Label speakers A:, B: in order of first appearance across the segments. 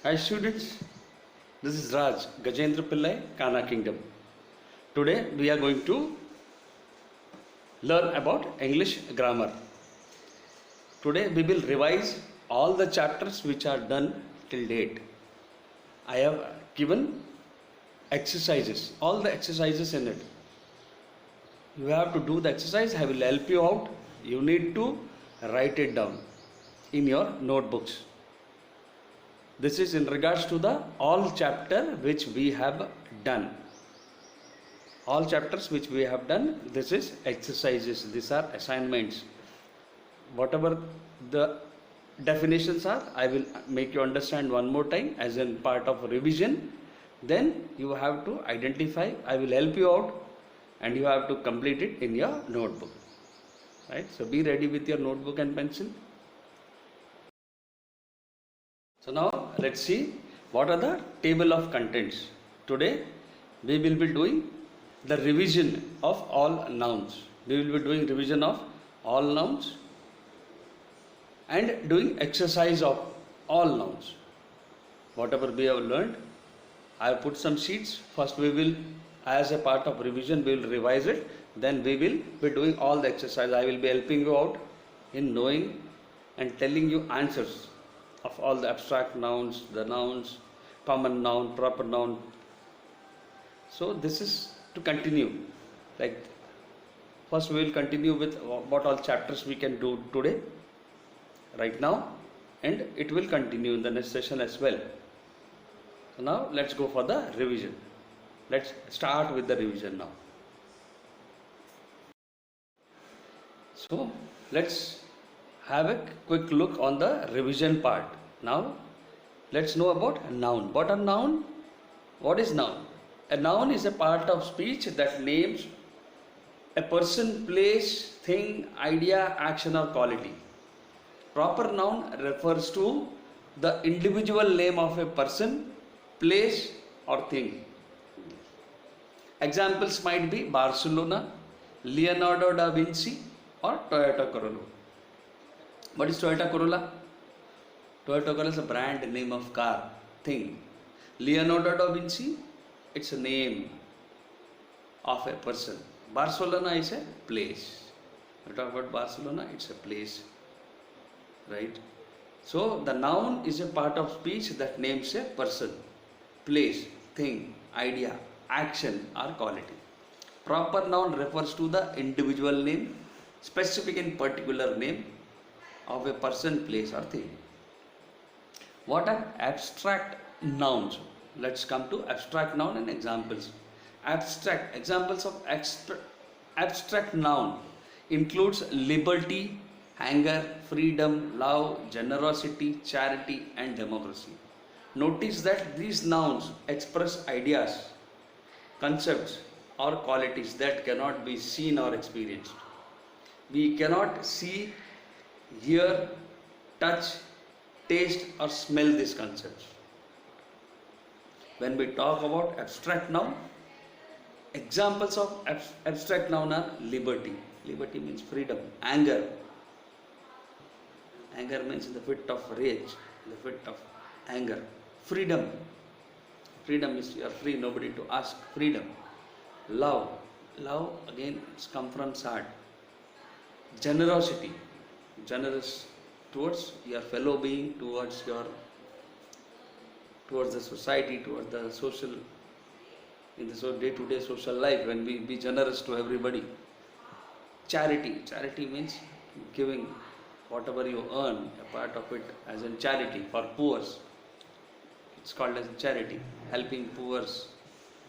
A: Hi students, this is Raj, Gajendra Pillai, Kana Kingdom. Today we are going to learn about English grammar. Today we will revise all the chapters which are done till date. I have given exercises, all the exercises in it. You have to do the exercise, I will help you out. You need to write it down in your notebooks. This is in regards to the all chapter which we have done. All chapters which we have done, this is exercises, these are assignments. Whatever the definitions are, I will make you understand one more time as in part of revision. Then you have to identify, I will help you out and you have to complete it in your notebook. Right? So be ready with your notebook and pencil. So now let's see what are the table of contents. Today we will be doing the revision of all nouns. We will be doing revision of all nouns and doing exercise of all nouns. Whatever we have learned, I have put some sheets. First we will, as a part of revision, we will revise it. Then we will be doing all the exercise. I will be helping you out in knowing and telling you answers of all the abstract nouns, the nouns, common noun, proper noun. So this is to continue. Like first we will continue with what all chapters we can do today, right now, and it will continue in the next session as well. So now let's go for the revision. Let's start with the revision now. So let's have a quick look on the revision part. Now let's know about noun. What a noun? What is noun? A noun is a part of speech that names a person, place, thing, idea, action or quality. Proper noun refers to the individual name of a person, place or thing. Examples might be Barcelona, Leonardo da Vinci or Toyota Corolla. What is Toyota Corolla? Toyota Corolla is a brand name of car, thing. Leonardo da Vinci, it's a name of a person. Barcelona is a place. We talk about Barcelona, it's a place. Right? So the noun is a part of speech that names a person, place, thing, idea, action or quality. Proper noun refers to the individual name, specific and particular name of a person, place or thing. What are abstract nouns? Let's come to abstract noun and examples. Abstract examples of abstract noun includes liberty, anger, freedom, love, generosity, charity and democracy. Notice that these nouns express ideas, concepts or qualities that cannot be seen or experienced. We cannot see, hear, touch, taste or smell these concepts. When we talk about abstract noun, examples of abstract noun are liberty. Liberty means freedom. Anger. Anger means the fit of rage, the fit of anger. Freedom. Freedom is you are free, nobody to ask. Freedom. Love. Love again it's come from sad. Generosity. Generous towards your fellow being, towards the society, towards the social, in the day-to-day social life, when we be generous to everybody. Charity. Charity means giving whatever you earn, a part of it as in charity for poor. It's called as charity, helping poor.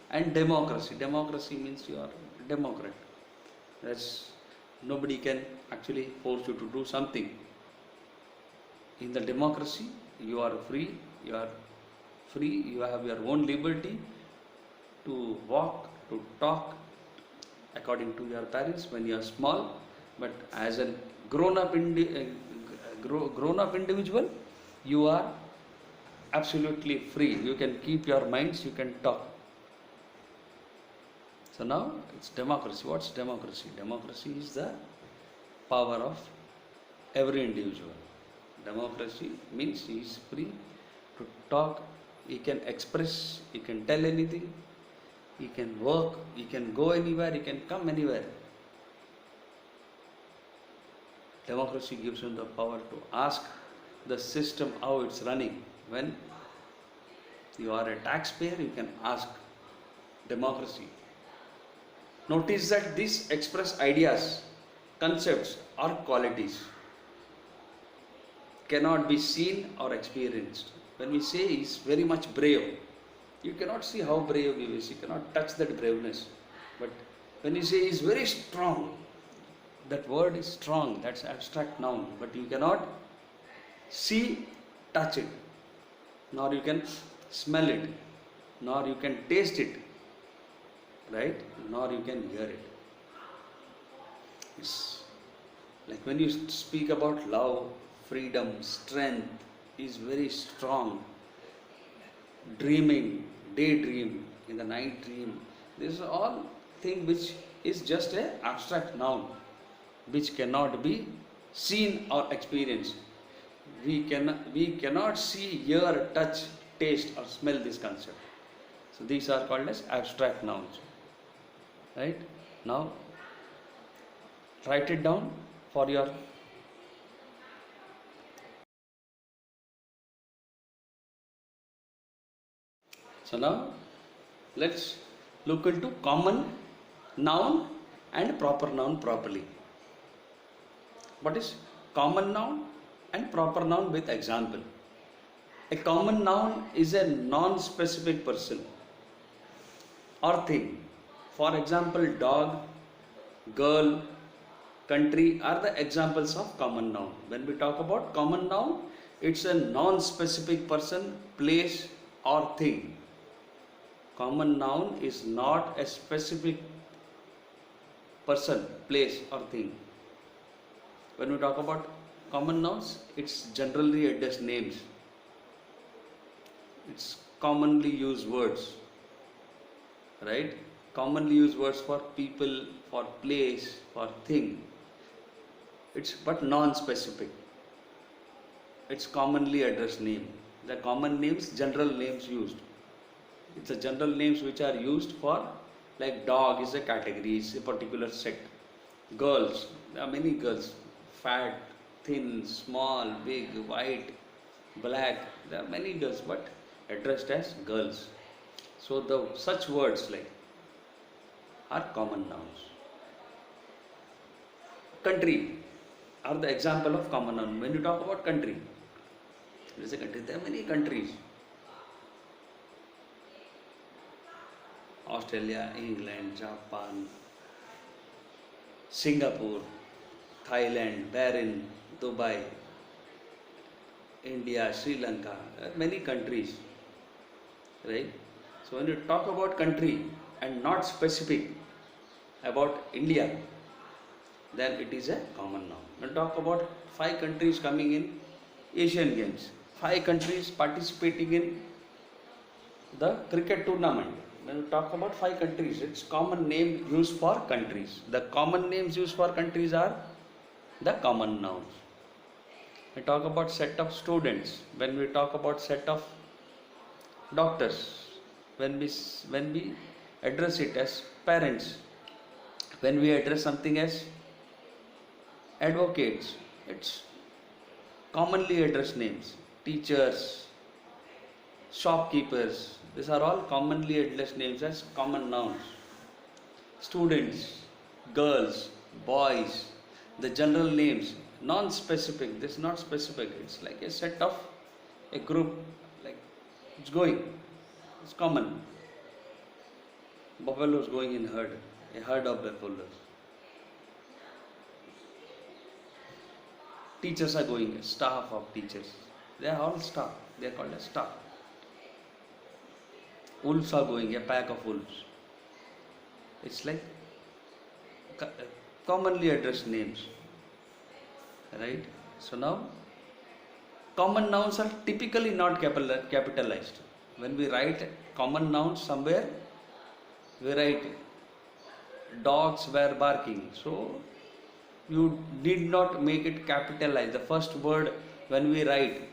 A: And democracy. Democracy means you are a democrat. That's nobody can actually force you to do something. In the democracy, you are free, you have your own liberty to walk, to talk according to your parents when you are small, but as a grown-up individual, you are absolutely free. You can keep your minds, you can talk. So now it's democracy. What's democracy? Democracy is the power of every individual. Democracy means he is free to talk, he can express, he can tell anything, he can work, he can go anywhere, he can come anywhere. Democracy gives him the power to ask the system how it's running. When you are a taxpayer, you can ask democracy. Notice that these express ideas, concepts, or qualities cannot be seen or experienced. When we say he is very much brave, you cannot see how brave he is, you cannot touch that braveness. But when you say he is very strong, that word is strong, that's abstract noun, but you cannot see, touch it, nor you can smell it, nor you can taste it, right? Nor you can hear it. It's like when you speak about love, freedom, strength, is very strong. Dreaming, daydream, in the night dream. This is all thing which is just an abstract noun, which cannot be seen or experienced. We cannot see, hear, touch, taste, or smell this concept. So these are called as abstract nouns. Right? Now, write it down for your. So now, let's look into common noun and proper noun properly. What is common noun and proper noun with example? A common noun is a non-specific person or thing. For example, dog, girl, country are the examples of common noun. When we talk about common noun, it's a non-specific person, place, or thing. Common noun is not a specific person, place, or thing. When we talk about common nouns, it's generally addressed names. It's commonly used words, right? Commonly used words for people, for place, for thing. It's but non-specific. It's commonly addressed name. The common names, general names used. It's the general names which are used for, like dog is a category, it's a particular set. Girls, there are many girls, fat, thin, small, big, white, black, there are many girls, but addressed as girls. So the such words like are common nouns. Country are the example of common noun. When you talk about country, there is a country, there are many countries. Australia, England, Japan, Singapore, Thailand, Bahrain, Dubai, India, Sri Lanka, many countries, right? So when you talk about country and not specific about India, then it is a common noun. When you talk about 5 countries coming in Asian Games, 5 countries participating in the cricket tournament. When we talk about 5 countries, it's common name used for countries. The common names used for countries are the common nouns. We talk about set of students. When we talk about set of doctors, when we address it as parents, when we address something as advocates, it's commonly addressed names. Teachers, shopkeepers, these are all commonly addressed names as common nouns. Students, girls, boys, the general names, non-specific, this is not specific, it's like a set of a group, like it's going, it's common. Buffaloes going in herd, a herd of buffaloes. Teachers are going, a staff of teachers, they are all staff, they are called as staff. Wolves are going, a pack of wolves. It's like commonly addressed names, right? So now, common nouns are typically not capitalized. When we write common nouns somewhere, we write dogs were barking. So you need not make it capitalized. The first word when we write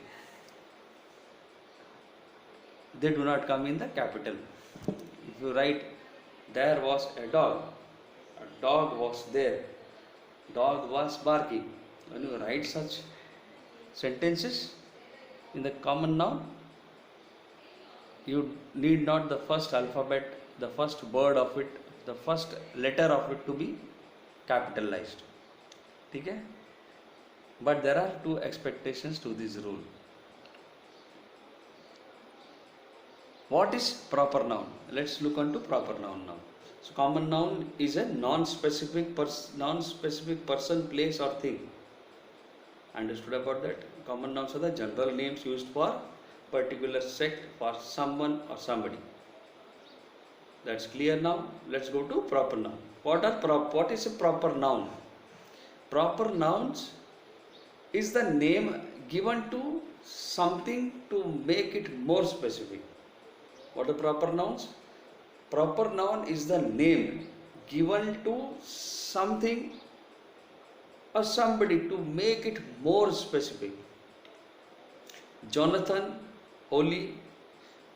A: they do not come in the capital. If you write, there was a dog was there, dog was barking. When you write such sentences in the common noun, you need not the first alphabet, the first word of it, the first letter of it to be capitalized. Okay? But there are two expectations to this rule. What is proper noun? Let's look onto proper noun now. So common noun is a non-specific person, place or thing. Understood about that? Common nouns are the general names used for particular sect, for someone or somebody. That's clear now. Let's go to proper noun. What is a proper noun? Proper nouns is the name given to something to make it more specific. What are proper nouns? Proper noun is the name given to something or somebody to make it more specific. Jonathan, Oli,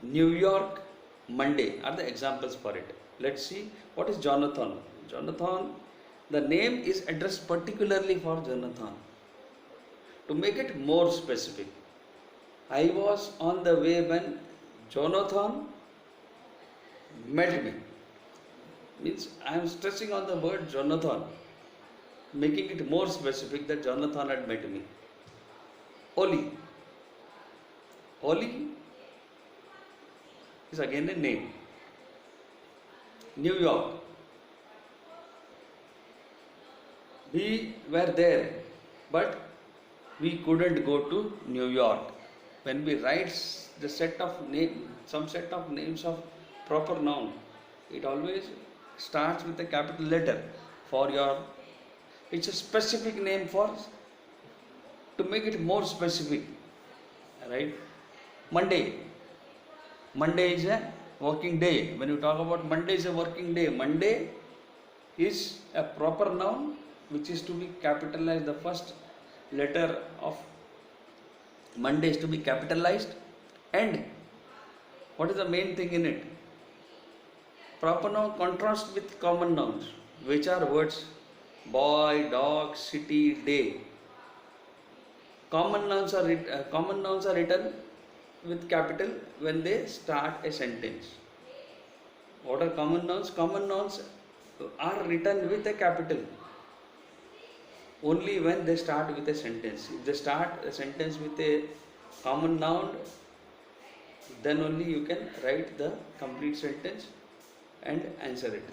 A: New York, Monday are the examples for it. Let's see what is Jonathan. Jonathan, the name is addressed particularly for Jonathan to make it more specific. I was on the way when Jonathan met me. Means I am stressing on the word Jonathan, making it more specific that Jonathan had met me. Oli. Oli is again a name. New York. We were there, but we couldn't go to New York. When we write the some set of names of proper noun, it always starts with a capital letter for your. It's a specific name to make it more specific, right? Monday. Monday is a working day. When you talk about Monday is a working day, Monday is a proper noun which is to be capitalized. The first letter of Monday is to be capitalized. And what is the main thing in it? Proper noun contrasts with common nouns, which are words boy, dog, city, day. Common nouns are written with capital when they start a sentence. What are common nouns? Common nouns are written with a capital only when they start with a sentence. If they start a sentence with a common noun, then only you can write the complete sentence and answer it.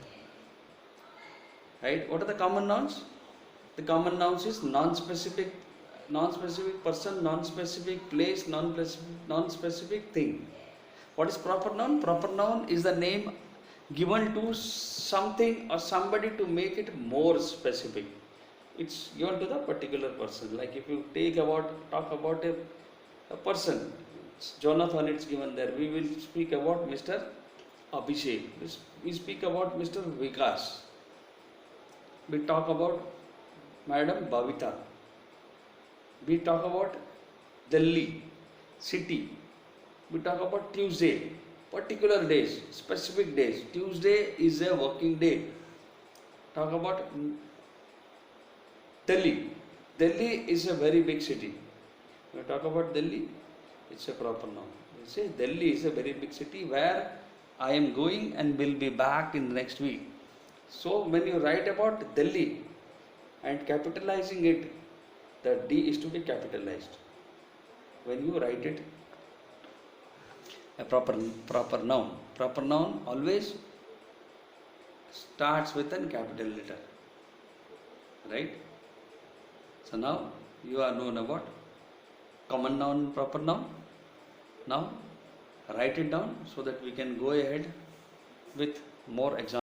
A: Right? What are the common nouns? The common nouns is non-specific person, non-specific place, non-specific thing. What is proper noun? Proper noun is the name given to something or somebody to make it more specific. It's given to the particular person. Like if you talk about a person, Jonathan, it's given there. We will speak about Mr. Abhishek. We speak about Mr. Vikas. We talk about Madam Bhavita. We talk about Delhi, city. We talk about Tuesday, particular days, specific days. Tuesday is a working day. Talk about Delhi. Delhi is a very big city. When we talk about Delhi, it's a proper noun. We say Delhi is a very big city where I am going and will be back in the next week. So when you write about Delhi and capitalizing it, the D is to be capitalized. When you write it, a proper noun. Proper noun always starts with a capital letter. Right? So now you are known about common noun, proper noun. Now write it down so that we can go ahead with more examples.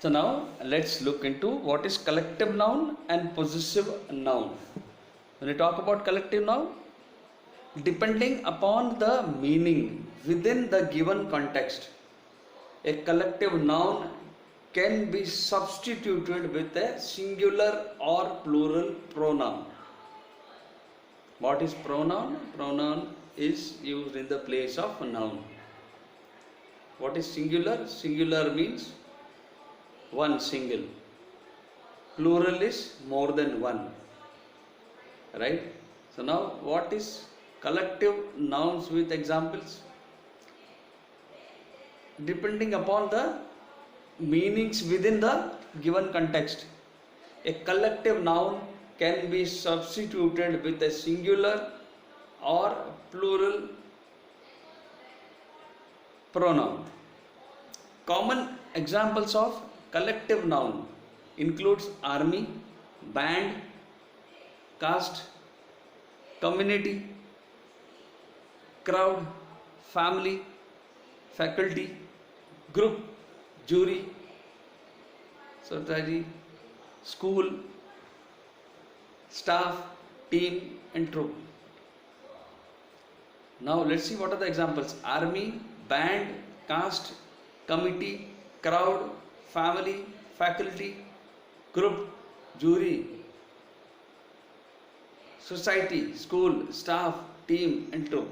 A: So now let's look into what is collective noun and possessive noun. When we talk about collective noun, depending upon the meaning within the given context, a collective noun can be substituted with a singular or plural pronoun. What is pronoun? Pronoun is used in the place of a noun. What is singular? Singular means one single. Plural is more than one. Right? So now what is collective nouns with examples? Depending upon the meanings within the given context. A collective noun can be substituted with a singular or plural pronoun. Common examples of collective noun includes army, band, caste, community, crowd, family, faculty, group, jury, society, school, staff, team and troop. Now let's see what are the examples. Army, band, caste, committee, crowd, family, faculty, group, jury, society, school, staff, team and troop.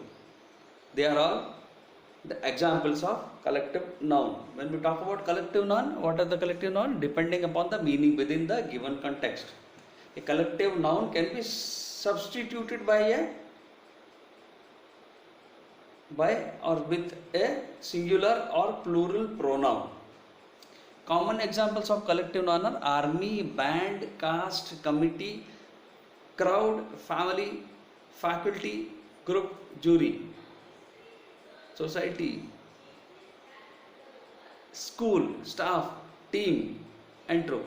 A: They are all the examples of collective noun. When we talk about collective noun, what are the collective noun? Depending upon the meaning within the given context. A collective noun can be substituted by or with a singular or plural pronoun. Common examples of collective noun are army, band, caste, committee, crowd, family, faculty, group, jury, society, school, staff, team and troop.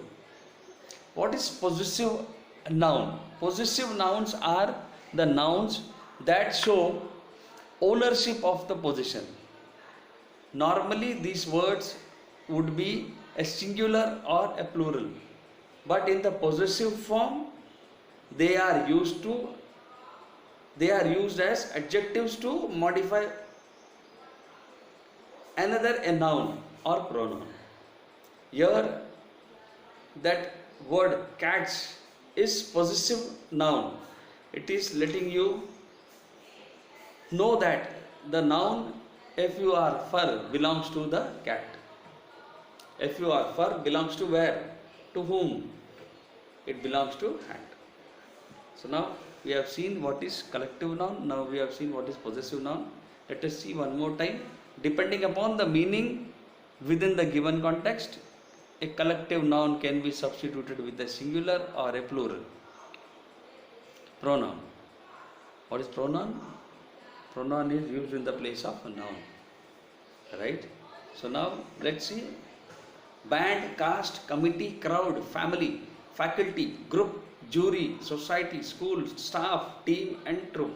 A: What is possessive noun? Possessive nouns are the nouns that show ownership of the possession. Normally these words would be a singular or a plural, but in the possessive form they are used as adjectives to modify another a noun or pronoun. Here that word cats is possessive noun. It is letting you know that the noun fur belongs to the cat. Fur belongs to where? To whom? It belongs to cat. So now we have seen what is collective noun. Now we have seen what is possessive noun. Let us see one more time. Depending upon the meaning within the given context, a collective noun can be substituted with a singular or a plural pronoun. What is pronoun? Pronoun is used in the place of a noun. Right? So now let's see. Band, caste, committee, crowd, family, faculty, group, jury, society, school, staff, team and troop.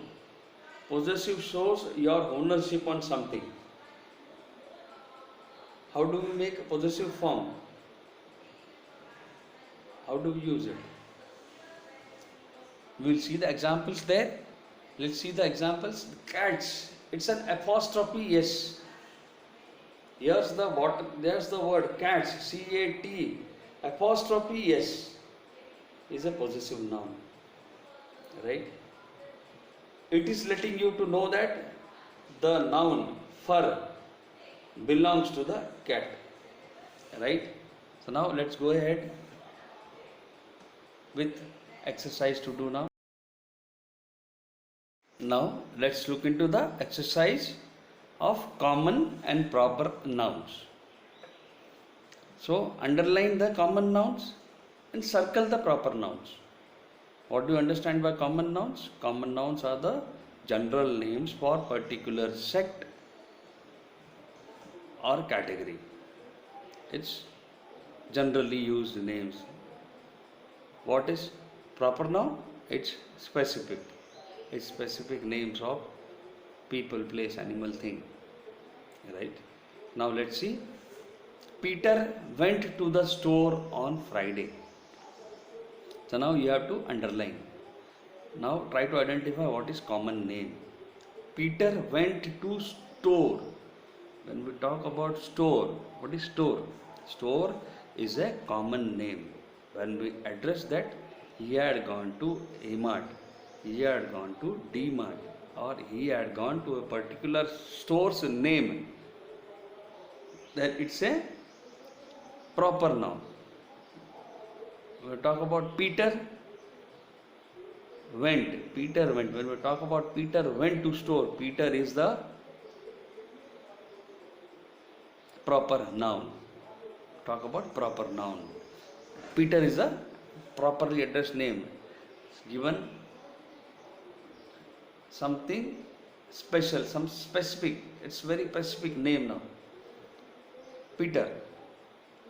A: Possessive shows your ownership on something. How do we make a possessive form? How do we use it? We will see the examples there. Let's see the examples. Cats. It's an apostrophe S. There's the word cats. C-A-T. Apostrophe S is a possessive noun. Right? It is letting you to know that the noun fur belongs to the cat. Right? So now let's go ahead with exercise to do now. Now let's look into the exercise of common and proper nouns. So underline the common nouns and circle the proper nouns. What do you understand by common nouns? Common nouns are the general names for particular sect or category. It's generally used names. What is proper noun? It's specific. It's specific names of people, place, animal, thing. Right? Now let's see. Peter went to the store on Friday. So now you have to underline. Now try to identify what is common name. Peter went to store. When we talk about store, what is store? Store is a common name. When we address that, he had gone to A-Mart, he had gone to D-Mart, or he had gone to a particular store's name, then it's a proper noun. When we talk about Peter went, Peter went. When we talk about Peter went to store, Peter is the proper noun. Talk about proper noun. Peter is a properly addressed name. Given something special, some specific, it's very specific name now. Peter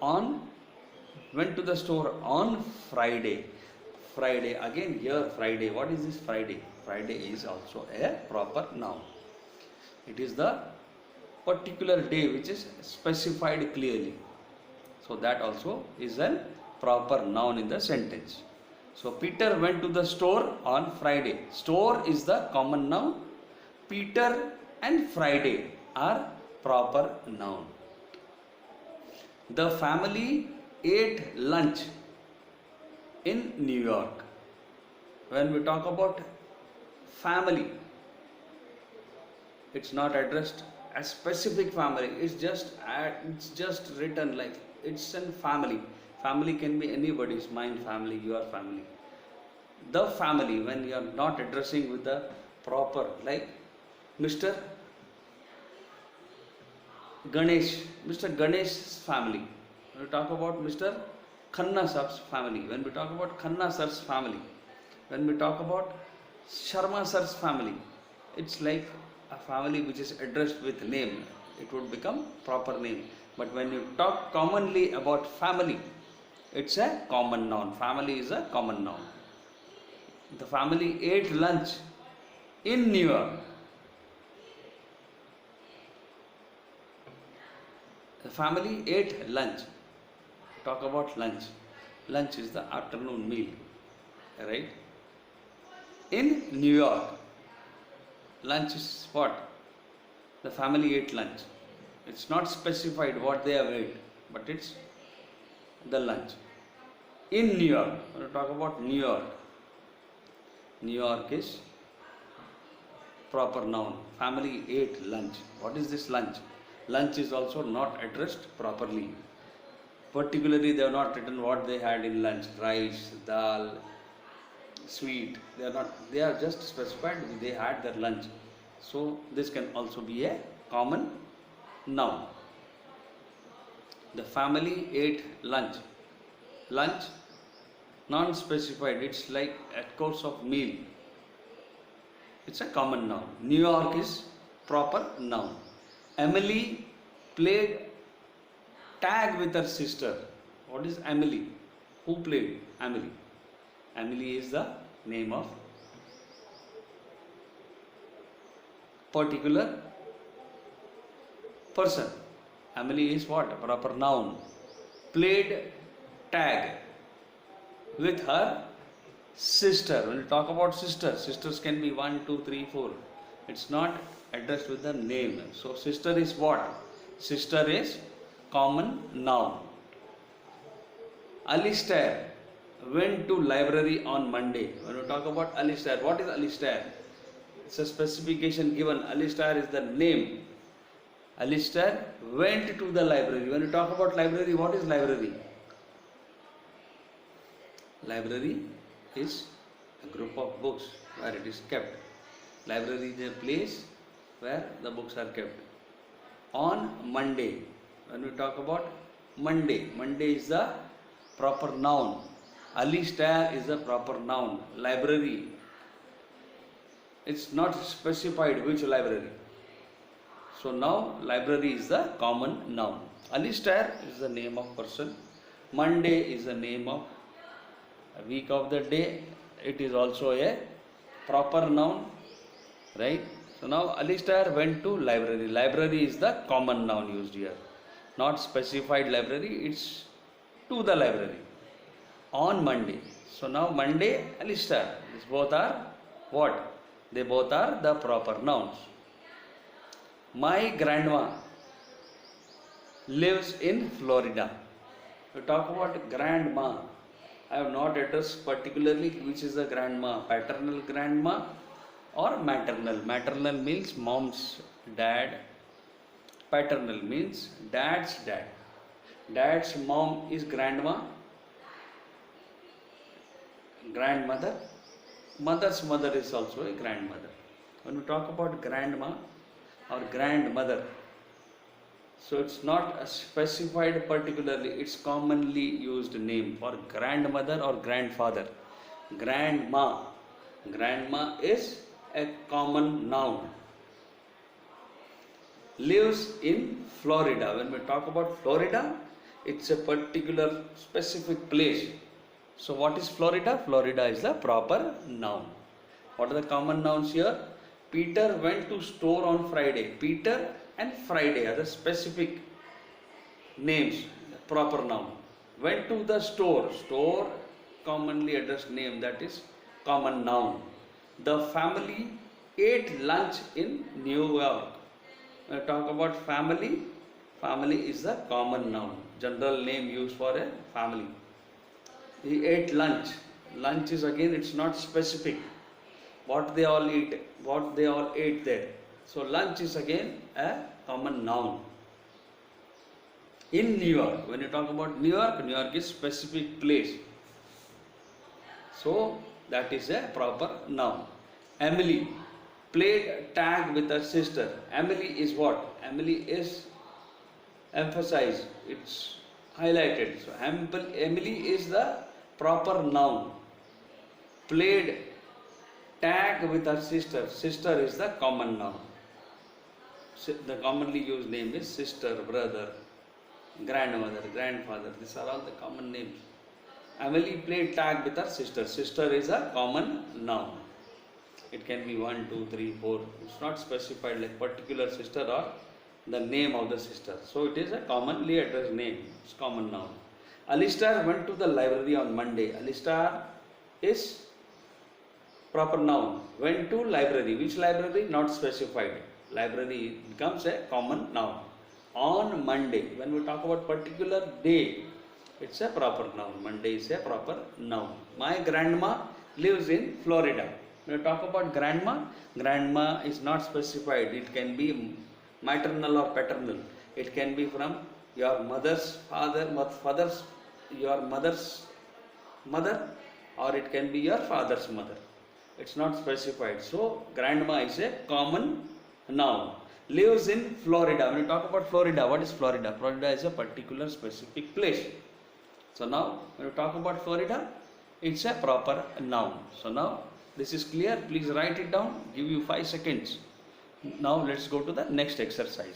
A: went to the store on Friday. Friday, again here Friday. What is this Friday? Friday is also a proper noun. It is the particular day which is specified clearly. So that also is a proper noun in the sentence. So Peter went to the store on Friday. Store is the common noun. Peter and Friday are proper noun. The family ate lunch in New York. When we talk about family, it's not addressed as specific family. It's just written like it's a family. Family can be anybody's, mine family, your family. The family, when you are not addressing with the proper, like Mr. Mr. Ganesh's family. When we talk about Mr. Khanna sir's family, when we talk about Khanna sir's family, when we talk about Sharma sir's family, it's like a family which is addressed with name. It would become proper name. But when you talk commonly about family, it's a common noun. Family is a common noun. The family ate lunch in New York. The family ate lunch. Talk about lunch. Lunch is the afternoon meal, right? In New York, lunch is what? The family ate lunch. It's not specified what they have ate, but it's the lunch. In New York, when we talk about New York, New York is proper noun. Family ate lunch. What is this lunch? Lunch is also not addressed properly. Particularly, they have not written what they had in lunch: rice, dal, sweet. They are just specified they had their lunch. So this can also be a common noun. The family ate lunch. Lunch, non-specified. It's like a course of meal. It's a common noun. New York is proper noun. Emily played tag with her sister. What is Emily? Who played? Emily. Emily is the name of particular person. Emily is what? A proper noun. Played tag with her sister. When you talk about sister, sisters can be 1, 2, 3, 4. It's not addressed with the name. So sister is what? Sister is common noun. Alistair went to library on Monday. When we talk about Alistair, what is Alistair? It's a specification given. Alistair is the name. Alistair went to the library. When we talk about library, what is library? Library is a group of books where it is kept. Library is a place where the books are kept. On Monday, when we talk about Monday, Monday is the proper noun. Alistair is the proper noun. Library, it's not specified which library. So now library is the common noun. Alistair is the name of person. Monday is the name of a week of the day. It is also a proper noun, right? So now Alistair went to library. Library is the common noun used here. Not specified library, it's to the library. On Monday. So now Monday, Alistair. These both are what? They both are the proper nouns. My grandma lives in Florida. We talk about grandma. I have not addressed particularly which is the grandma. Paternal grandma or maternal. Maternal means mom's dad. Paternal means dad's dad. Dad's mom is grandma, grandmother. Mother's mother is also a grandmother. When we talk about grandma or grandmother, so it's not specified particularly, it's commonly used name for grandmother or grandfather. Grandma. Grandma is a common noun. Lives in Florida. When we talk about Florida, it's a particular specific place. So what is Florida? Florida is the proper noun. What are the common nouns here? Peter went to store on Friday. Peter and Friday are the specific names, proper noun. Went to the store. Store, commonly addressed name, that is common noun. The family ate lunch in New York. When I talk about family, family is the common noun, general name used for a family. He ate lunch. Lunch is again, it's not specific. What they all eat, what they all ate there. So lunch is again a common noun. In New York, when you talk about New York, New York is specific place. So that is a proper noun. Emily played tag with her sister. Emily is what? Emily is emphasized. It's highlighted. So Emily is the proper noun. Played tag with her sister. Sister is the common noun. The commonly used name is sister, brother, grandmother, grandfather. These are all the common names. Emily played tag with her sister. Sister is a common noun. It can be 1, 2, 3, 4. It's not specified like particular sister or the name of the sister. So it is a commonly addressed name. It's common noun. Alistair went to the library on Monday. Alistair is proper noun. Went to library. Which library? Not specified. Library becomes a common noun. On Monday. When we talk about particular day, it's a proper noun. Monday is a proper noun. My grandma lives in Florida. When we talk about grandma, grandma is not specified. It can be maternal or paternal. It can be from your mother's father, your mother's mother, or it can be your father's mother. It's not specified. So grandma is a common noun. Lives in Florida. When you talk about Florida, what is Florida? Florida is a particular specific place. So now when you talk about Florida, it's a proper noun. So now this is clear. Please write it down. Give you 5 seconds. Now let's go to the next exercise.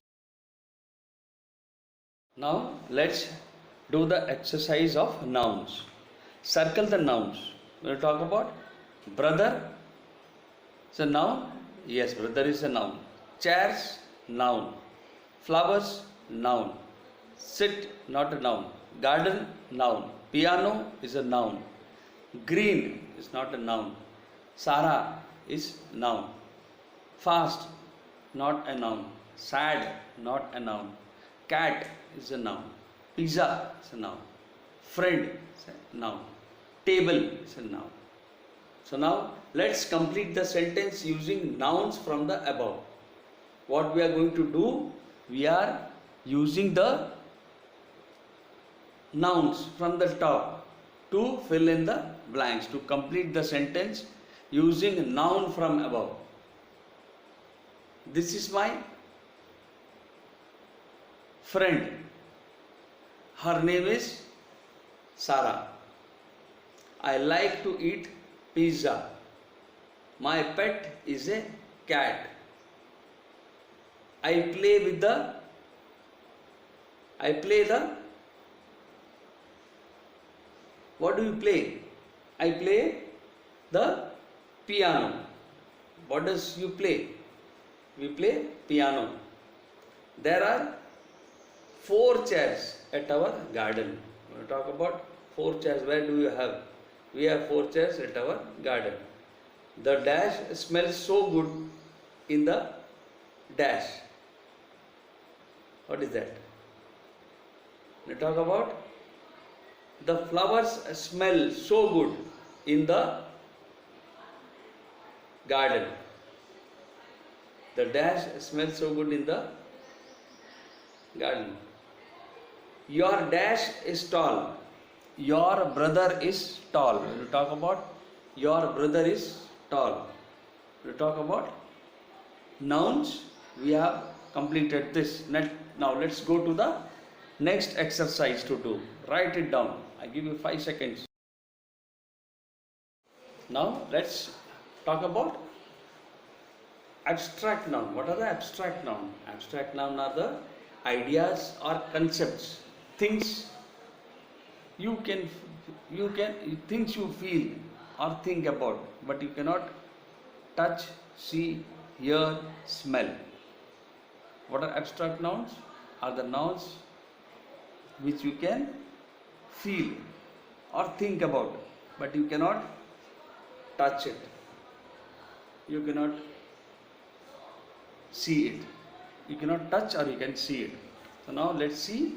A: Now let's do the exercise of nouns. Circle the nouns. When you talk about brother, it's a noun. Yes, brother is a noun. Chairs, noun. Flowers, noun. Sit, not a noun. Garden, noun. Piano is a noun. Green is not a noun. Sarah is noun. Fast, not a noun. Sad, not a noun. Cat is a noun. Pizza is a noun. Friend is a noun. Table is a noun. So now let's complete the sentence using nouns from the above. What we are going to do, we are using the nouns from the top to fill in the blanks, to complete the sentence using noun from above. This is my friend. Her name is Sarah. I like to eat pizza. My pet is a cat. I play the what do you play? I play the piano. What does you play? We play piano. There are 4 chairs at our garden. When we talk about 4 chairs, where do you have? We have 4 chairs at our garden. The dash smells so good in the dash. What is that? We talk about the flowers smell so good in the garden. The dash smells so good in the garden. Your dash is tall. Your brother is tall. When you talk about your brother is tall, when you talk about nouns, we have completed this. Now let's go to the next exercise to do. Write it down. I give you 5 seconds. Now let's talk about abstract noun. What are the abstract noun? Abstract noun are the ideas or concepts, things things you feel or think about, but you cannot touch, see, hear, smell. What are abstract nouns? Are the nouns which you can feel or think about, but you cannot touch it, you cannot see it. You cannot touch or you can see it. So now let's see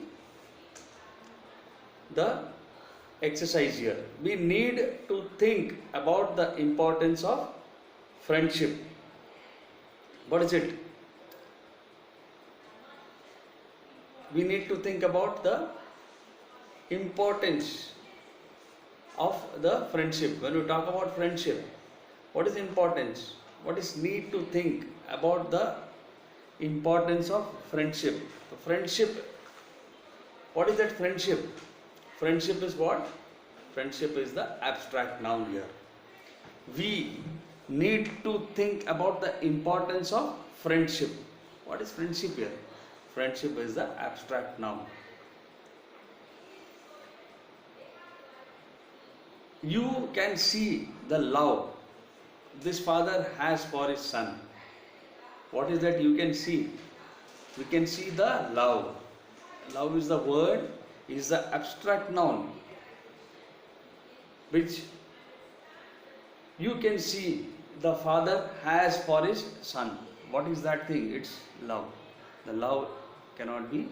A: the exercise here. We need to think about the importance of friendship. What is it? We need to think about the importance of the friendship. When we talk about friendship, what is importance? What is need to think about the importance of friendship? The friendship, what is that friendship? Friendship is what? Friendship is the abstract noun here. We need to think about the importance of friendship. What is friendship here? Friendship is the abstract noun. You can see the love this father has for his son. What is that you can see? We can see the love. Love is the word, is the abstract noun which you can see the father has for his son. What is that thing? It's love. The love cannot be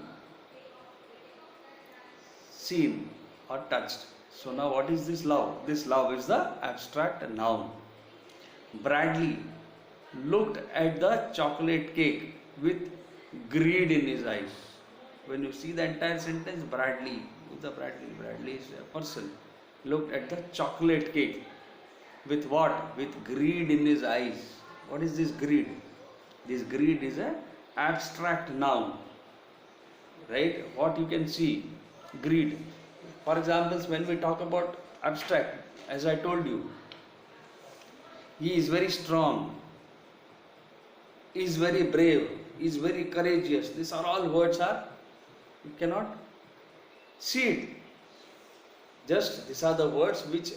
A: seen or touched. So now what is this love? This love is the abstract noun. Bradley looked at the chocolate cake with greed in his eyes. When you see the entire sentence, Bradley, who's the Bradley? Bradley is a person. Looked at the chocolate cake with what? With greed in his eyes. What is this greed? This greed is an abstract noun. Right? What you can see? Greed. For example, when we talk about abstract, as I told you, he is very strong, he is very brave, he is very courageous. These are all words you cannot see it. Just these are the words which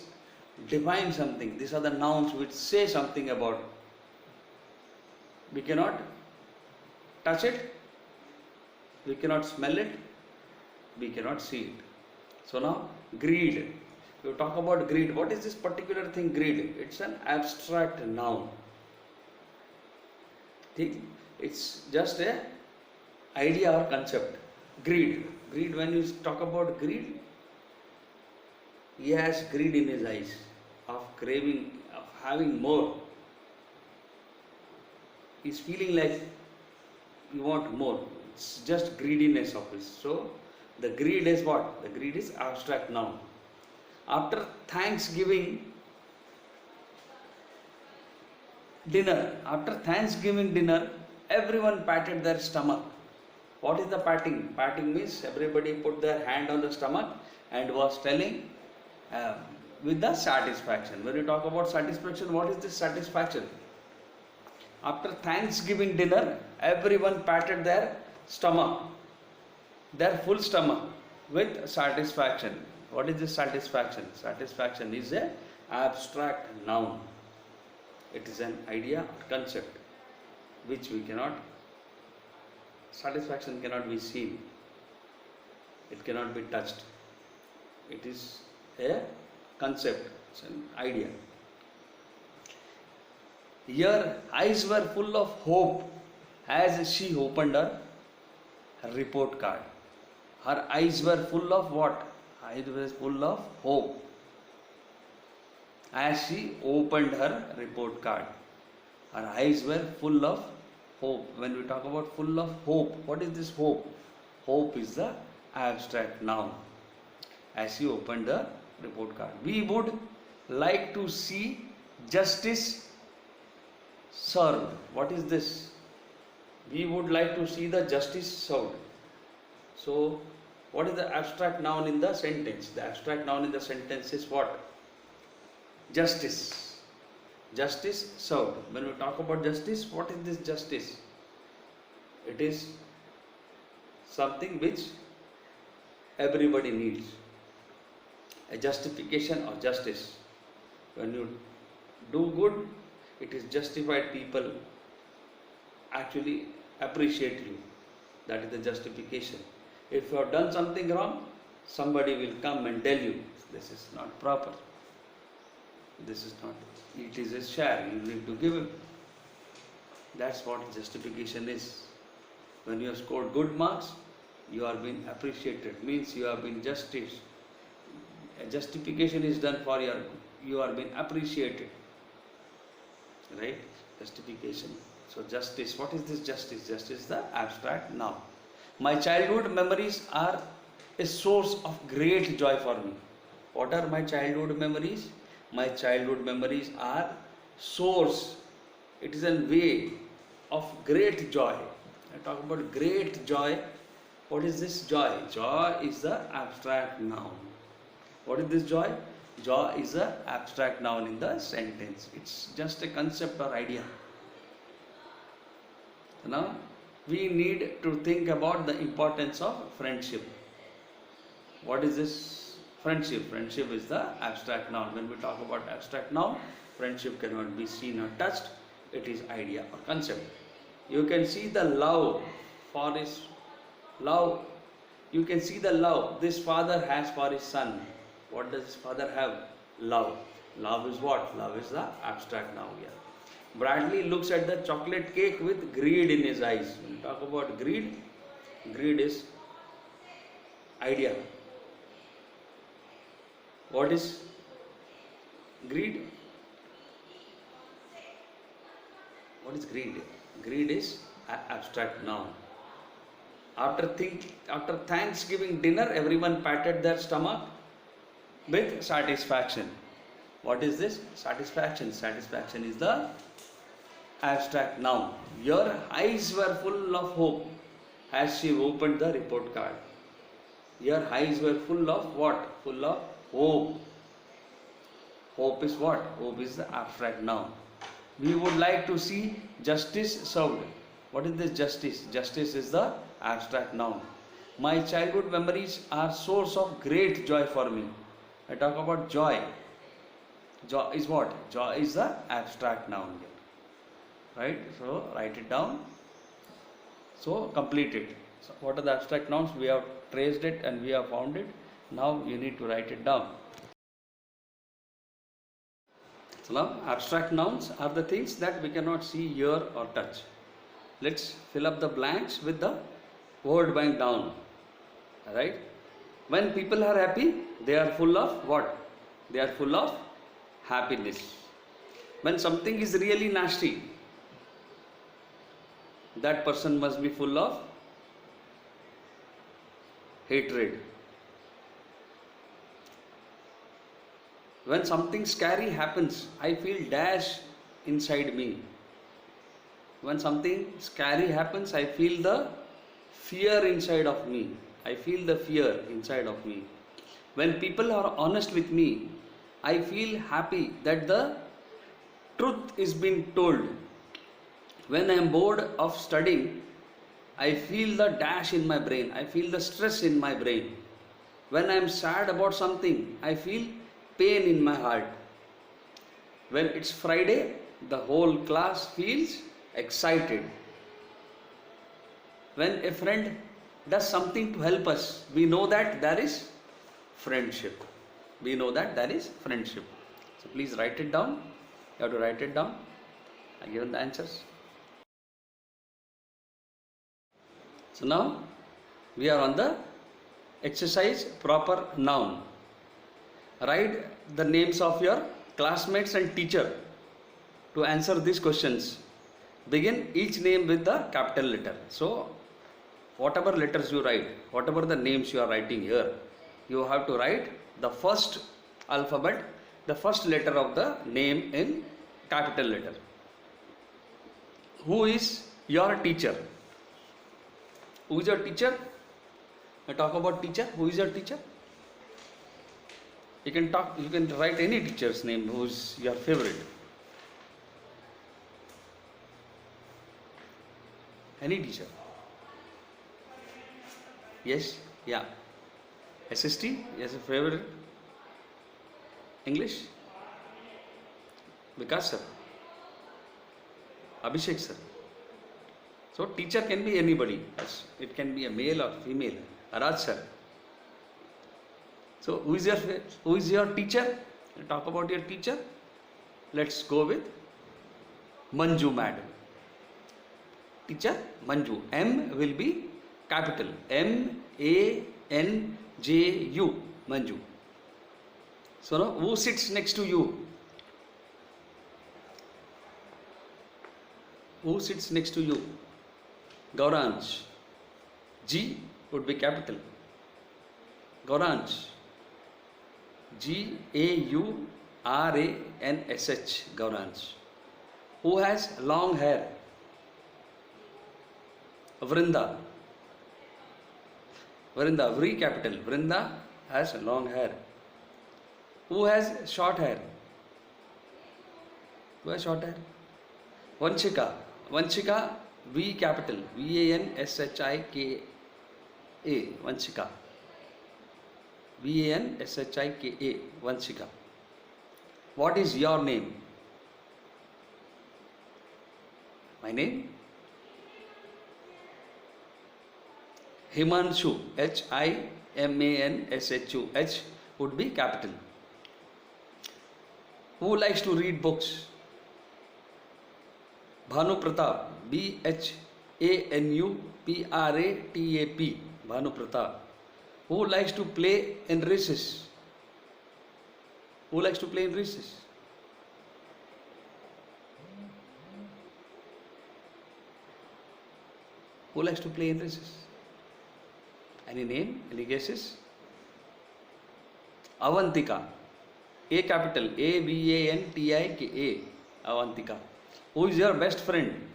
A: define something. These are the nouns which say something about it. We cannot touch it, we cannot smell it, we cannot see it. So now greed. You talk about greed. What is this particular thing, greed? It's an abstract noun. It's just a idea or concept. Greed. Greed, when you talk about greed, he has greed in his eyes of craving, of having more. He's feeling like you want more. It's just greediness of his. So the greed is what? The greed is abstract noun. After Thanksgiving dinner, everyone patted their stomach. What is the patting? Patting means everybody put their hand on the stomach and was telling with the satisfaction. When you talk about satisfaction, what is this satisfaction? After Thanksgiving dinner, everyone patted their stomach, their full stomach with satisfaction. What is this satisfaction? Satisfaction is an abstract noun. It is an idea or concept which we cannot, satisfaction cannot be seen. It cannot be touched. It is a concept, it's an idea. Her eyes were full of hope as she opened her report card. Her eyes were full of what? Eyes were full of hope as she opened her report card. Her eyes were full of Hope. When we talk about full of hope, what is this hope? Hope is the abstract noun. As you open the report card, we would like to see justice served. What is this? We would like to see the justice served. So, what is the abstract noun in the sentence? The abstract noun in the sentence is what? Justice. Justice served. When we talk about justice, what is this justice? It is something which everybody needs. A justification of justice. When you do good, it is justified, people actually appreciate you. That is the justification. If you have done something wrong, somebody will come and tell you, this is not proper. This is not, it is a share, you need to give him. That's what justification is. When you have scored good marks, you are being appreciated, means you have been justice. A justification is done for you are being appreciated. Right? Justification. So justice, what is this justice? Justice is the abstract noun. My childhood memories are a source of great joy for me. What are my childhood memories? My childhood memories are source. It is a way of great joy. I talk about great joy. What is this joy? Joy is the abstract noun. What is this joy? Joy is the abstract noun in the sentence. It's just a concept or idea. Now, we need to think about the importance of friendship. What is this friendship? Friendship is the abstract noun. When we talk about abstract noun, friendship cannot be seen or touched. It is idea or concept. You can see the love for his love. You can see the love this father has for his son. What does his father have? Love. Love is what? Love is the abstract noun here. Bradley looks at the chocolate cake with greed in his eyes. When we talk about greed, greed is idea. What is greed? What is greed? Greed is an abstract noun. After Thanksgiving dinner, everyone patted their stomach with satisfaction. What is this? Satisfaction. Satisfaction is the abstract noun. Your eyes were full of hope as she opened the report card. Your eyes were full of what? Full of hope. Hope is what? Hope is the abstract noun. We would like to see justice served. What is this justice? Justice is the abstract noun. My childhood memories are source of great joy for me. I talk about joy. Joy is what? Joy is the abstract noun here. Right? So write it down. So complete it. So what are the abstract nouns? We have traced it and we have found it. Now you need to write it down. So now abstract nouns are the things that we cannot see, hear or touch. Let's fill up the blanks with the word bank down. Alright? When people are happy, they are full of what? They are full of happiness. When something is really nasty, that person must be full of hatred. When something scary happens, I feel dash inside me. When something scary happens, I feel the fear inside of me. I feel the fear inside of me. When people are honest with me, I feel happy that the truth is being told. When I am bored of studying, I feel the dash in my brain. I feel the stress in my brain. When I am sad about something, I feel pain in my heart. When it's Friday, the whole class feels excited. When a friend does something to help us, we know that there is friendship. We know that there is friendship. So please write it down. You have to write it down. I have given the answers. So now we are on the exercise proper noun. Write the names of your classmates and teacher to answer these questions. begin each name with the capital letter. So whatever letters you write, whatever the names you are writing here, you have to write the first alphabet, the first letter of the name in capital letter. Who is your teacher? Who is your teacher? I talk about teacher. Who is your teacher? You can write any teacher's name who is your favorite. Any teacher. Yes, yeah. SST, yes, a favorite. English? Vikas sir. Abhishek sir. So teacher can be anybody. It can be a male or female. Raj sir. So who is your teacher? Talk about your teacher. Let's go with Manju madam. Teacher Manju. M will be capital. MANJU. Manju. So now who sits next to you? Who sits next to you? Gauransh. G would be capital. Gauransh. GAURANSH. Gauransh. Who has long hair? Vrinda. Vrinda, V capital. Vrinda has long hair. Who has short hair? Who has short hair? Vanshika. Vanshika, V capital. VANSHIKA. Vanshika. VANSHIKA. Vanshika. What is your name? My name? Himanshu. HIMANSHU. H would be capital. Who likes to read books? Bhanu Pratap. BHANUPRATAP. Bhanu Pratap. Who likes to play in recess? Who likes to play in recess? Who likes to play in recess? Any name? Any guesses? Avantika. A capital. AVANTIKA. Avantika. Who is your best friend?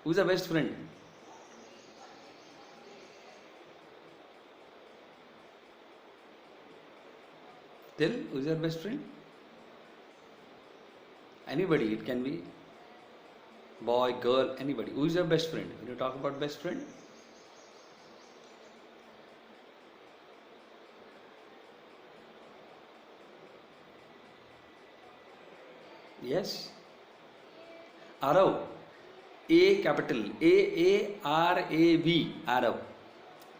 A: Who is the best friend? Tell, who is your best friend? Anybody, it can be boy, girl, anybody. Who is your best friend? When you talk about best friend, yes, Arav. A capital. AARAV. Arav.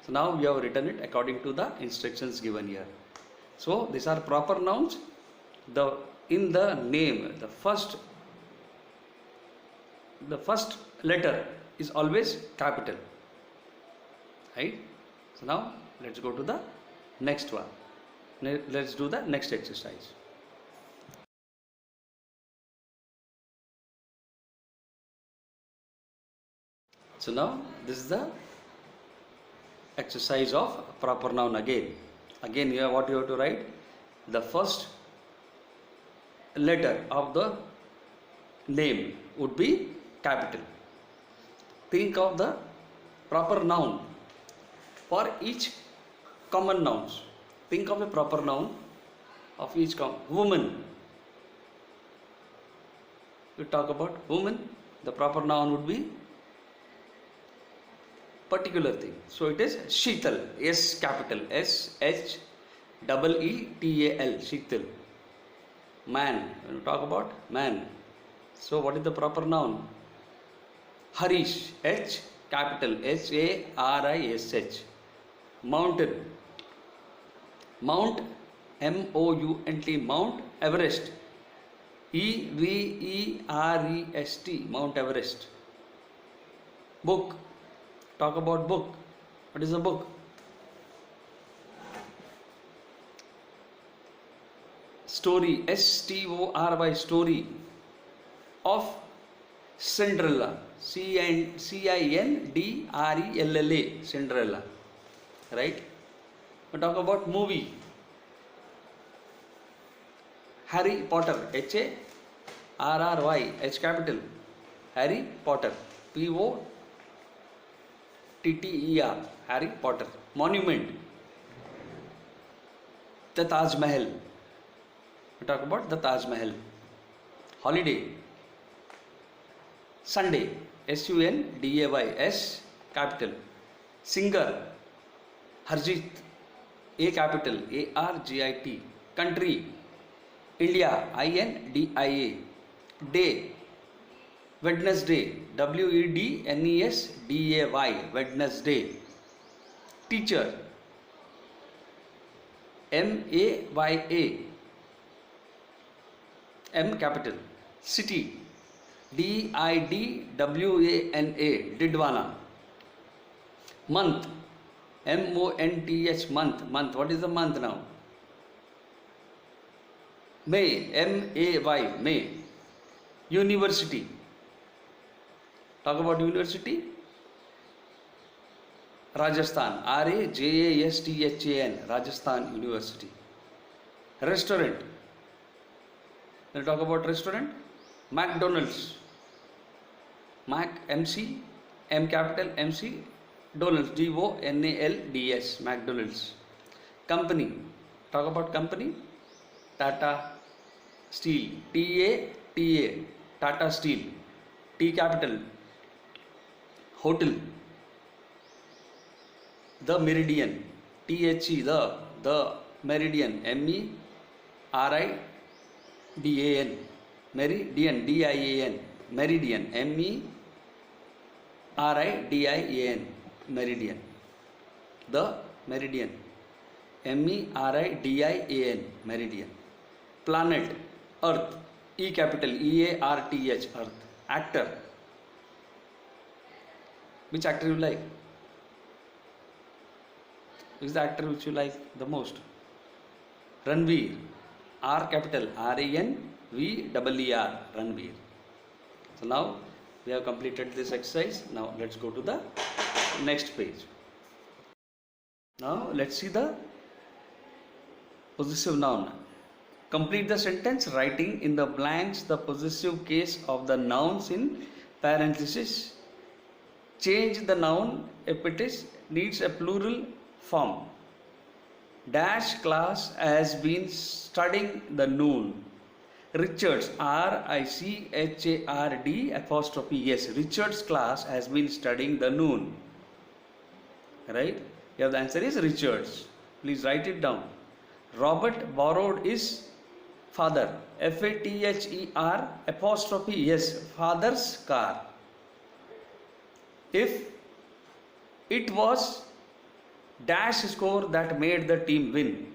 A: So now we have written it according to the instructions given here. So these are proper nouns. In the name, the first letter is always capital. Right? So now let's go to the next one. Let's do the next exercise. So now this is the exercise of proper noun again. Again here what you have to write? The first letter of the name would be capital. Think of the proper noun for each common nouns. Think of a proper noun of each woman. You talk about woman, the proper noun would be particular thing. So it is Sheetal. S capital. SHEETAL. Sheetal. Man. When you talk about man. So what is the proper noun? Harish. H capital. HARISH. Mountain. Mount. MOUNT. Mount Everest. EVEREST. Mount Everest. Book. Talk about book. What is a book? story, story, story of Cinderella, Cindrella, Cinderella, right? We talk about movie, Harry Potter, Harry, H capital, Harry Potter, Potter, Harry Potter. Monument, the Taj Mahal. We talk about the Taj Mahal. Holiday, Sunday, Sunday, capital. Singer, Harjit, A capital, Argit. Country, India, India. Day, Wednesday, Wednesday, Wednesday. Teacher, Maya, M capital. City, Didwana, Didwana. Month, Month, month. What is the month now? May, May, May. University. Talk about university. Rajasthan, Rajasthan, Rajasthan University. Restaurant. We'll talk about restaurant. McDonald's, MC, M capital, MC, Donalds, Donalds, McDonald's. Company. Talk about company. Tata Steel, TATA, Tata Steel. T capital. Hotel, The Meridian, THE, the Meridian, MERIDAN, Meridian, DIAN, Meridian, MERIDIAN, Meridian, the Meridian, MERIDIAN, Meridian. Planet, Earth, E capital, EARTH, Earth. Actor, which actor you like? Which is the actor which you like the most? Ranveer, R capital, RANVEER, Ranveer. So now we have completed this exercise. Now let's go to the next page. Now let's see the possessive noun. Complete the sentence writing in the blanks the possessive case of the nouns in parenthesis. Change the noun if it needs a plural form. Dash class has been studying the noon. Richards, RICHARD'. Richards class has been studying the noon. Right? Here the answer is Richards. Please write it down. Robert borrowed his father, FATHER', father's car. If it was dash score that made the team win,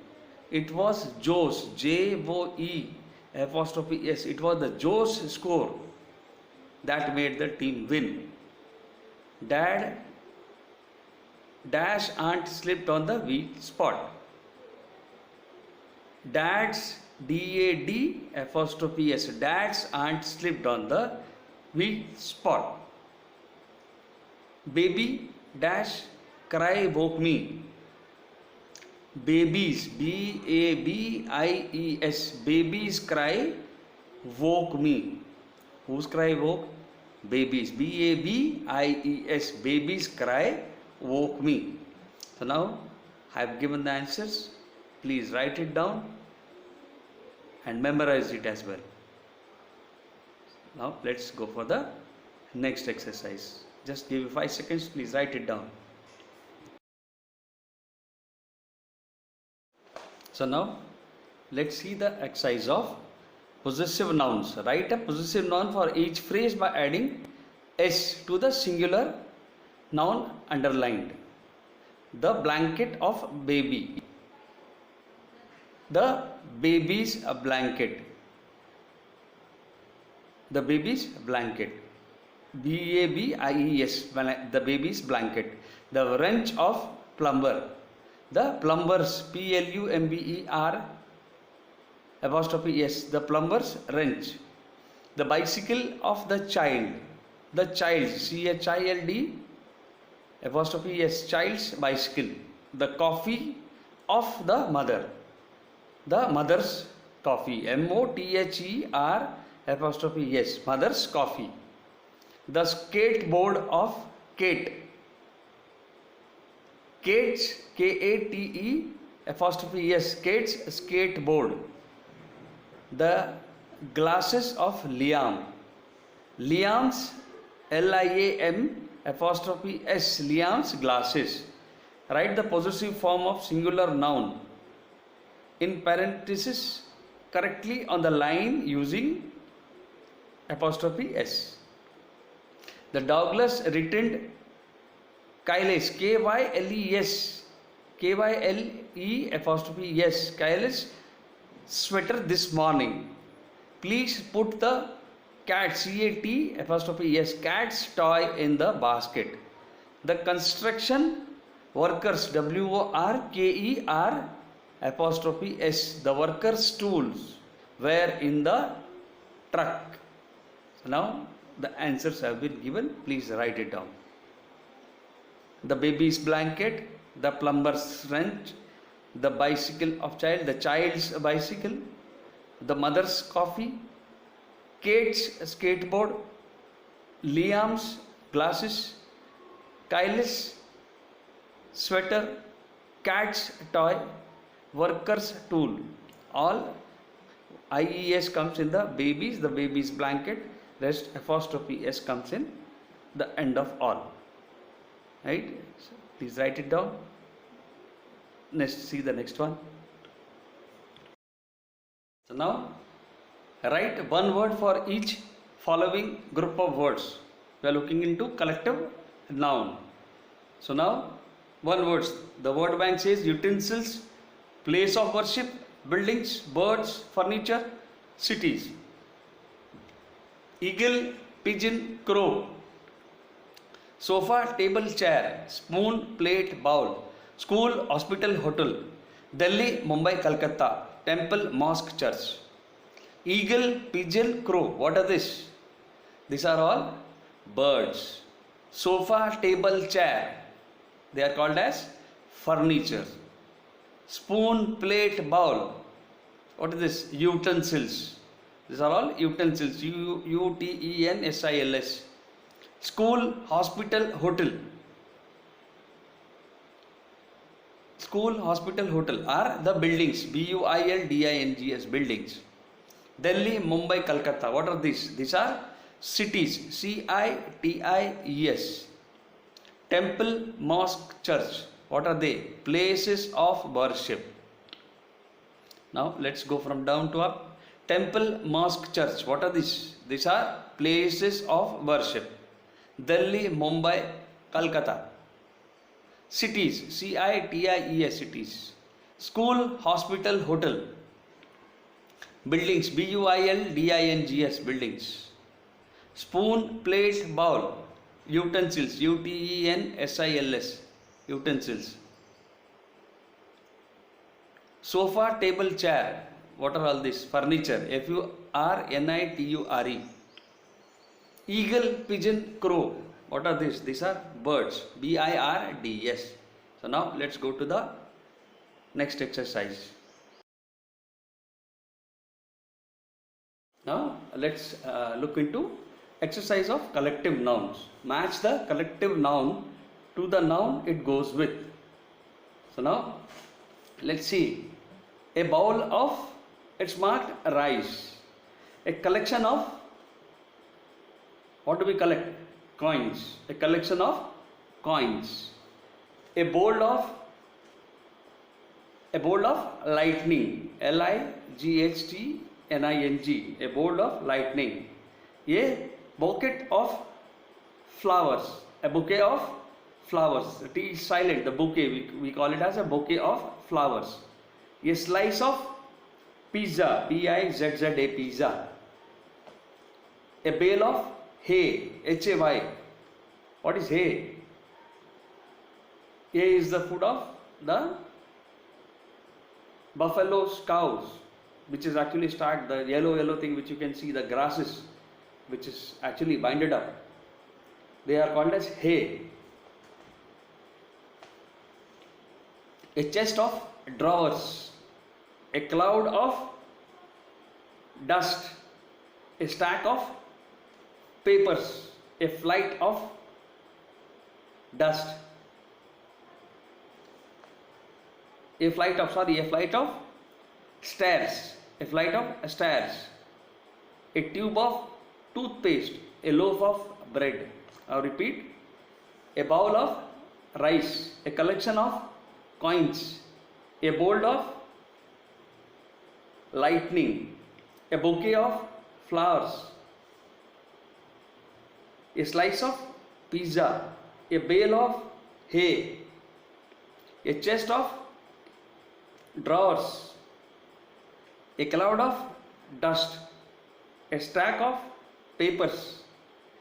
A: it was Joe's, JOE', it was the Joe's score that made the team win. Dad dash aunt slipped on the weak spot. Dad's DAD', dad's aunt slipped on the weak spot. Baby dash cry woke me. Babies, BABIES, babies cry woke me. Whose cry woke? Babies, BABIES, babies cry woke me. So now I have given the answers. Please write it down and memorize it as well. Now let's go for the next exercise. Just give you 5 seconds, please write it down. So now let's see the exercise of possessive nouns. Write a possessive noun for each phrase by adding S to the singular noun underlined. The blanket of baby. The baby's blanket. The baby's blanket. BABIES, the baby's blanket. The wrench of plumber. The plumber's, PLUMBER, apostrophe S, the plumber's wrench. The bicycle of the child, CHILD, apostrophe S, child's bicycle. The coffee of the mother, the mother's coffee, MOTHER, apostrophe S, mother's coffee. The skateboard of Kate, Kate's, KATE, apostrophe S, Kate's skateboard. The glasses of Liam, Liam's, LIAM, apostrophe S, Liam's glasses. Write the possessive form of singular noun in parenthesis correctly on the line using apostrophe S. The Douglas returned Kyles, KYLE apostrophe S, Kyles sweater this morning. Please put the cat, CAT apostrophe S, cat's toy in the basket. The construction workers, WORKER apostrophe S, the workers' tools were in the truck. So now the answers have been given. Please write it down. The baby's blanket, the plumber's wrench, the bicycle of child, the child's bicycle, the mother's coffee, Kate's skateboard, Liam's glasses, Kyle's sweater, cat's toy, worker's tool. All IES comes in the baby's blanket, rest apostrophe S comes in the end of all. Right? So please write it down. See the next one. So now write one word for each following group of words. We are looking into collective noun. So now one words. The word bank says utensils, place of worship, buildings, birds, furniture, cities. Eagle, pigeon, crow. Sofa, table, chair, spoon, plate, bowl. School, hospital, hotel. Delhi, Mumbai, Calcutta. Temple, mosque, church. Eagle, pigeon, crow. What are these? These are all birds. Sofa, table, chair. They are called as furniture. Spoon, plate, bowl. What is this? Utensils. These are all utensils. UTENSILS. School, hospital, hotel. School, hospital, hotel are the buildings. BUILDINGS, buildings. Delhi, Mumbai, Calcutta. What are these? These are cities. CITIES. Temple, mosque, church. What are they? Places of worship. Now let's go from down to up. Temple, mosque, church. What are these? These are places of worship. Delhi, Mumbai, Calcutta. Cities, CITIES, cities. School, hospital, hotel. Buildings, BUILDINGS, buildings. Spoon, plate, bowl. Utensils, UTENSILS, utensils. Sofa, table, chair. What are all this? Furniture, FURNITURE. Eagle, pigeon, crow. What are these? These are birds. BIRDS. So now let's go to the next exercise. Now let's look into exercise of collective nouns. Match the collective noun to the noun it goes with. So now let's see. A bowl of, it's marked rice. A collection of, what do we collect? Coins. A collection of coins. A bowl of lightning. LIGHTNING. A bowl of lightning. A bouquet of flowers. A bouquet of flowers. The T is silent. The bouquet, we call it as a bouquet of flowers. A slice of pizza. PIZZA, pizza. A bale of hay. HAY. What is hay? Hay is the food of the buffaloes, cows. which is actually stacked, the yellow thing which you can see, the grasses, which is actually binded up, they are called as hay. A chest of drawers, a cloud of dust, a stack of papers, a flight of dust, a flight of stairs, a tube of toothpaste, a loaf of bread. I'll repeat: a bowl of rice, a collection of coins, a bolt of lightning, a bouquet of flowers, a slice of pizza, a bale of hay, a chest of drawers, a cloud of dust, a stack of papers,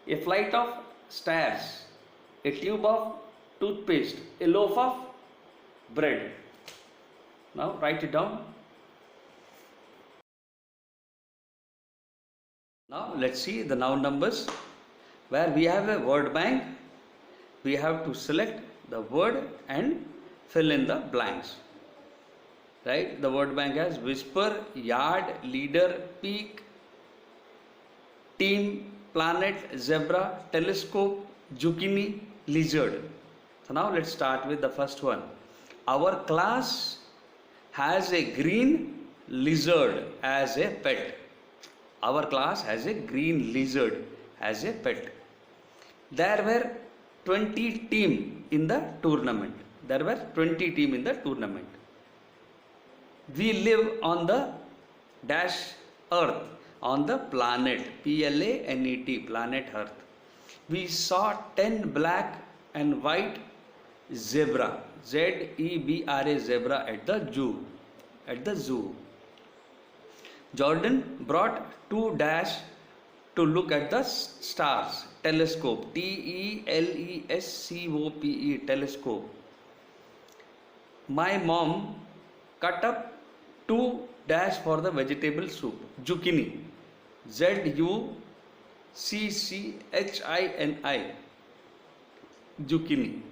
A: a flight of stairs, a tube of toothpaste, a loaf of bread. Now write it down. Now let's see the noun numbers. Where we have a word bank, we have to select the word and fill in the blanks. Right? The word bank has whisper, yard, leader, peak, team, planet, zebra, telescope, zucchini, lizard. So now let's start with the first one. Our class has a green lizard as a pet. Our class has a green lizard as a pet. There were 20 teams in the tournament. We live on the dash earth, on the planet, P-L-A-N-E-T, planet earth. We saw 10 black and white zebra, Z-E-B-R-A, zebra at the zoo. Jordan brought 2 dash to look at the stars, telescope, T-E-L-E-S-C-O-P-E, telescope. My mom cut up 2 dash for the vegetable soup, zucchini, Z-U-C-C-H-I-N-I, zucchini.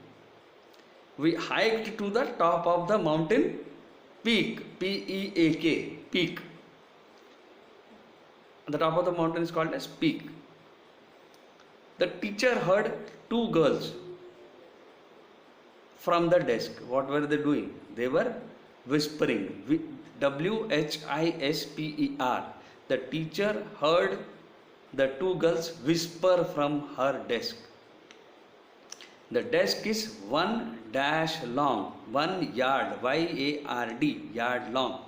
A: We hiked to the top of the mountain peak, P-E-A-K, peak. The top of the mountain is called as peak. The teacher heard 2 girls from the desk. What were they doing? They were whispering. W-H-I-S-P-E-R. The teacher heard the 2 girls whisper from her desk. The desk is 1 dash long, 1 yard, Y-A-R-D, yard long.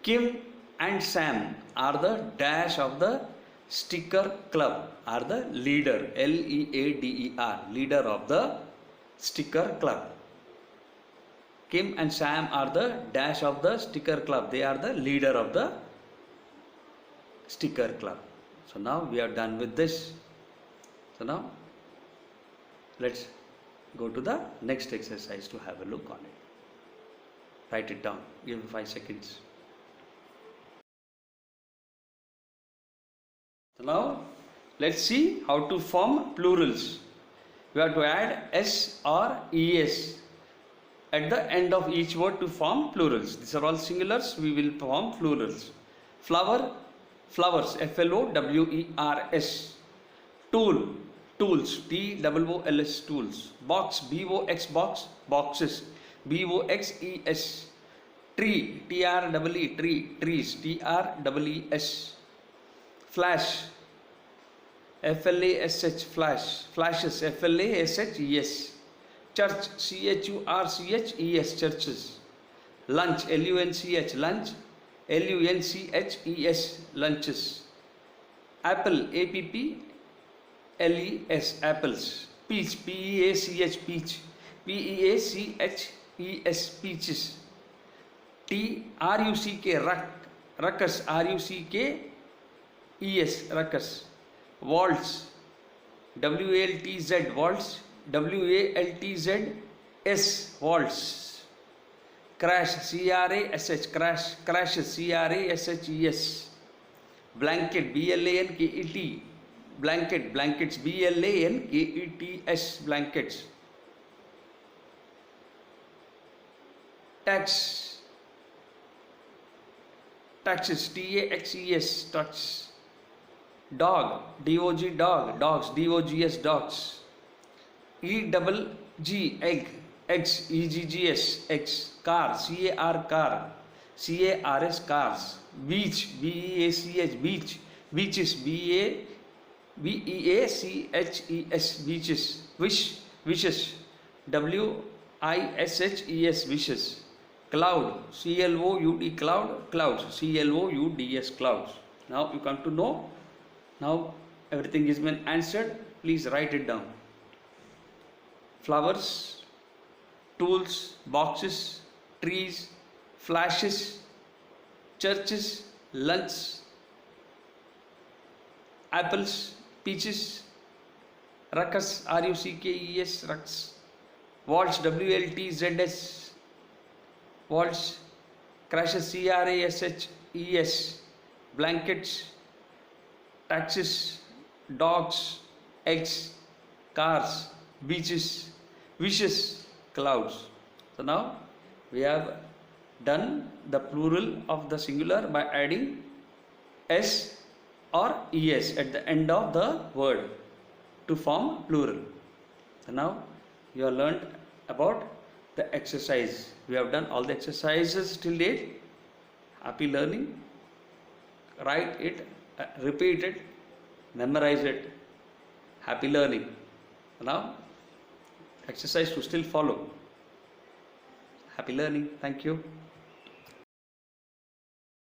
A: Kim and Sam are the dash of the sticker club, are the leader, L-E-A-D-E-R, leader of the sticker club. Kim and Sam are the dash of the sticker club. They are the leader of the sticker club. So now we are done with this. So now let's go to the next exercise to have a look on it. Write it down. Give me 5 seconds. So now let's see how to form plurals. We have to add S or ES at the end of each word to form plurals. These are all singulars. We will form plurals. Flower, flowers, F-L-O-W-E-R-S. Tool, tools, T-O-O-L-S, tools. Box, B-O-X, box, boxes, B-O-X-E-S. Tree, T-R-E-E, tree, trees, T-R-E-E-S. Flash, F-L-A-S-H, flash, flashes, F-L-A-S-H-E-S. Church, C-H-U-R-C-H-E-S, churches. Lunch, L-U-N-C-H, lunch, L-U-N-C-H-E-S, lunches. Apple, A-P-P-L-E-S, apples. Peach, P-E-A-C-H, peach, P-E-A-C-H-E-S, peaches. T-R-U-C-K, ruckus, R-U-C-K-E-S, ruckus. Waltz, W-A-L-T-Z, waltz, W-A-L-T-Z-S, waltz. crash, C-R-A-S-H, crash, crashes, C-R-A-S-H-E-S. Blanket, B-L-A-N-K-E-T, blanket, blankets, B-L-A-N-K-E-T-S, blankets. Tax, taxes, T-A-X-E-S, tax. Dog, D-O-G, dog, dogs, D-O-G-S, dogs. E-double-G, egg, eggs, E-G-G-S, eggs. Car, C-A-R, car, C-A-R-S, cars. Beach, B-E-A-C-H, beach, beaches, B-E-A-C-H-E-S, beaches. Wish, wishes, W-I-S-H-E-S, wishes. Cloud, C-L-O-U-D, cloud, clouds, C-L-O-U-D-S, clouds. Now you come to know. Now everything has been answered. Please write it down. Flowers, tools, boxes, trees, flashes, churches, lunch, apples, peaches, ruckus, R-U-C-K-E-S, ruckus, waltz, W-L-T-Z-S, waltz, crashes, C-R-A-S-H-E-S, blankets, taxes, dogs, eggs, cars, beaches, wishes, clouds. So now we have done the plural of the singular by adding S or ES at the end of the word to form plural. So now you have learned about the exercise. We have done all the exercises till date. Happy learning. Write it, repeat it, memorize it. Happy learning. Now exercise to still follow. Happy learning. Thank you.